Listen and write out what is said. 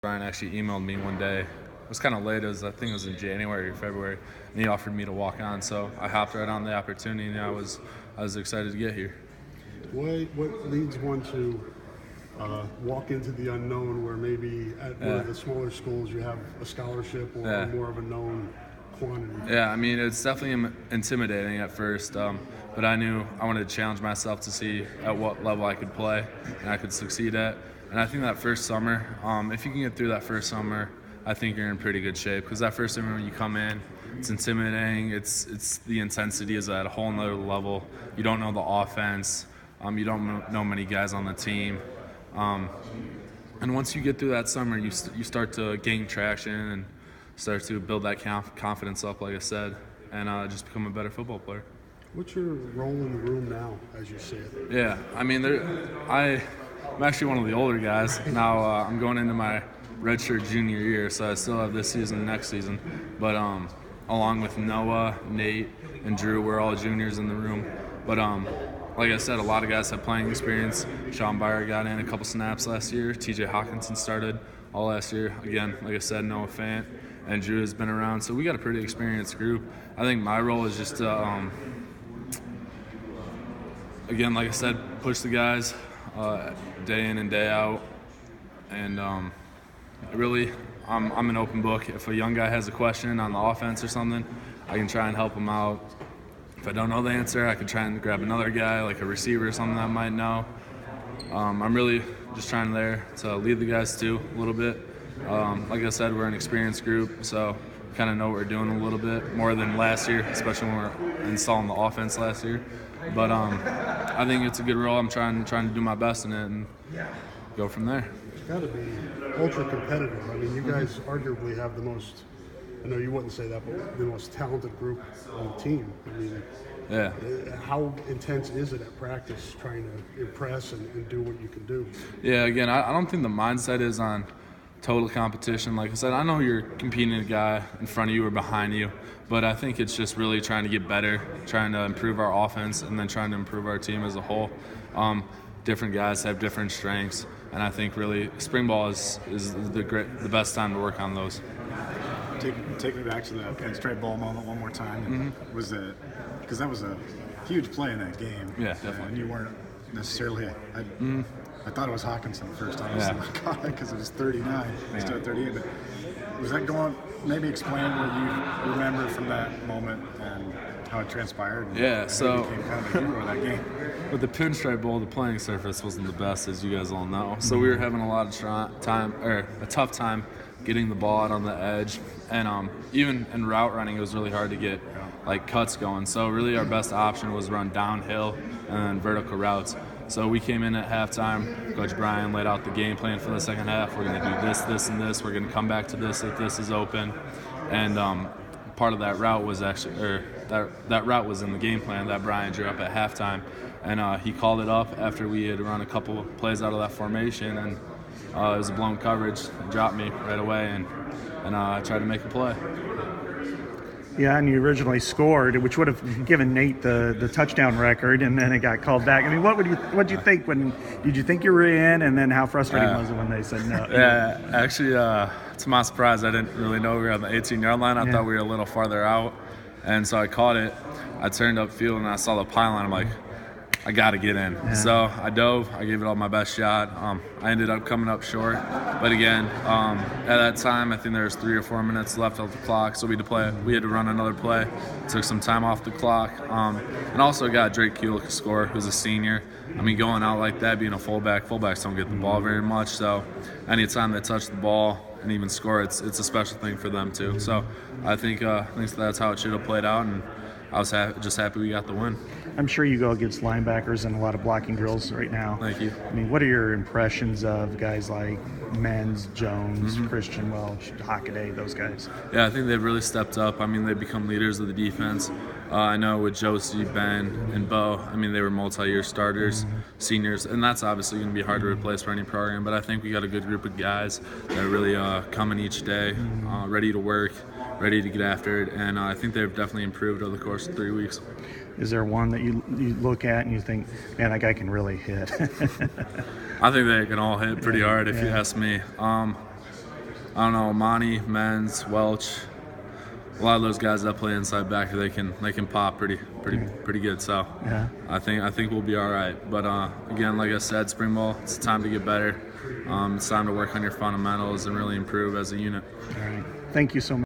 Brian actually emailed me one day. It was kind of late. I think it was in January or February, and he offered me to walk on. So I hopped right on the opportunity, and I was excited to get here. What leads one to walk into the unknown, where maybe at one of the smaller schools you have a scholarship or more of a known quantity? Yeah, I mean, it's definitely intimidating at first, but I knew I wanted to challenge myself to see at what level I could play and I could succeed at. And I think that first summer, if you can get through that first summer, I think you're in pretty good shape, because that first summer when you come in, it's intimidating. It's the intensity is at a whole nother level. You don't know the offense. You don't know many guys on the team. And once you get through that summer, you start to gain traction and start to build that confidence up, like I said, and just become a better football player. What's your role in the room now, as you see it? Yeah, I mean, I'm actually one of the older guys. Now I'm going into my redshirt junior year, so I still have this season and next season. But along with Noah, Nate, and Drew, we're all juniors in the room. But like I said, a lot of guys have playing experience. Sean Byer got in a couple snaps last year. TJ Hawkinson started all last year. Again, like I said, Noah Fant and Drew has been around. So we got a pretty experienced group. I think my role is just to, again, like I said, push the guys day in and day out. And really, I'm an open book. If a young guy has a question on the offense or something, I can try and help him out. If I don't know the answer, I could try and grab another guy, like a receiver or something that might know. I'm really just trying there to lead the guys too a little bit. Like I said, we're an experienced group, so kind of know what we're doing a little bit more than last year, especially when we're installing the offense last year. But I think it's a good role. I'm trying to do my best in it and go from there. It's got to be ultra competitive. I mean, you guys arguably have the most, I know you wouldn't say that, but the most talented group on the team. I mean, yeah. How intense is it at practice trying to impress and do what you can do? Yeah, again, I don't think the mindset is on total competition. Like I said, I know you're competing with a guy in front of you or behind you, but I think it's just really trying to get better, trying to improve our offense, and then trying to improve our team as a whole. Different guys have different strengths, and I think really spring ball is the best time to work on those. Take me back to the Pinstripe Bowl moment one more time. Was it because that was a huge play in that game? Yeah, definitely. And you weren't necessarily. I thought it was Hawkinson the first time I caught it because it was 39 instead of 38. But was that going? Maybe explain what you remember from that moment and how it transpired. And so became kind of a hero of that game. With the Pinstripe Bowl, the playing surface wasn't the best, as you guys all know. So we were having a lot of a tough time getting the ball out on the edge, and even in route running, it was really hard to get like cuts going. So really, our best option was run downhill and vertical routes. So we came in at halftime. Coach Brian laid out the game plan for the second half. We're going to do this, this, and this. We're going to come back to this if this is open. And part of that route was that route was in the game plan that Brian drew up at halftime. And he called it up after we had run a couple of plays out of that formation. And it was a blown coverage. He dropped me right away, and I tried to make a play. Yeah, and you originally scored, which would have given Nate the touchdown record, and then it got called back. I mean, what did you think did you think you were in, and then how frustrating was it when they said no? Yeah, actually, to my surprise, I didn't really know we were on the 18-yard line. I thought we were a little farther out, and so I caught it. I turned upfield, and I saw the pylon. I'm like, I got to get in. Yeah. So I dove. I gave it all my best shot. I ended up coming up short. But again, at that time, I think there was 3 or 4 minutes left of the clock. So we had to run another play. Took some time off the clock. And also got Drake Kulik to score, who's a senior. I mean, going out like that, being a fullbacks don't get the ball very much. So anytime they touch the ball and even score, it's a special thing for them too. So I think that's how it should have played out. And I was just happy we got the win. I'm sure you go against linebackers and a lot of blocking drills right now. Thank you. I mean, what are your impressions of guys like Menz, Jones, Christian Welch, Hockaday, those guys? Yeah, I think they've really stepped up. I mean, they've become leaders of the defense. I know with Josie, Ben, and Bo, I mean, they were multi-year starters, seniors, and that's obviously going to be hard to replace for any program, but I think we got a good group of guys that are really coming each day, ready to work, ready to get after it, and I think they've definitely improved over the course of 3 weeks. Is there one that you look at and you think, man, that guy can really hit? I think they can all hit pretty hard if you ask me. I don't know, Monty, Menz, Welch. A lot of those guys that play inside back, they can pop pretty good. So Yeah. I think we'll be all right. But again, like I said, spring ball, it's time to get better. It's time to work on your fundamentals and really improve as a unit. All right. Thank you so much.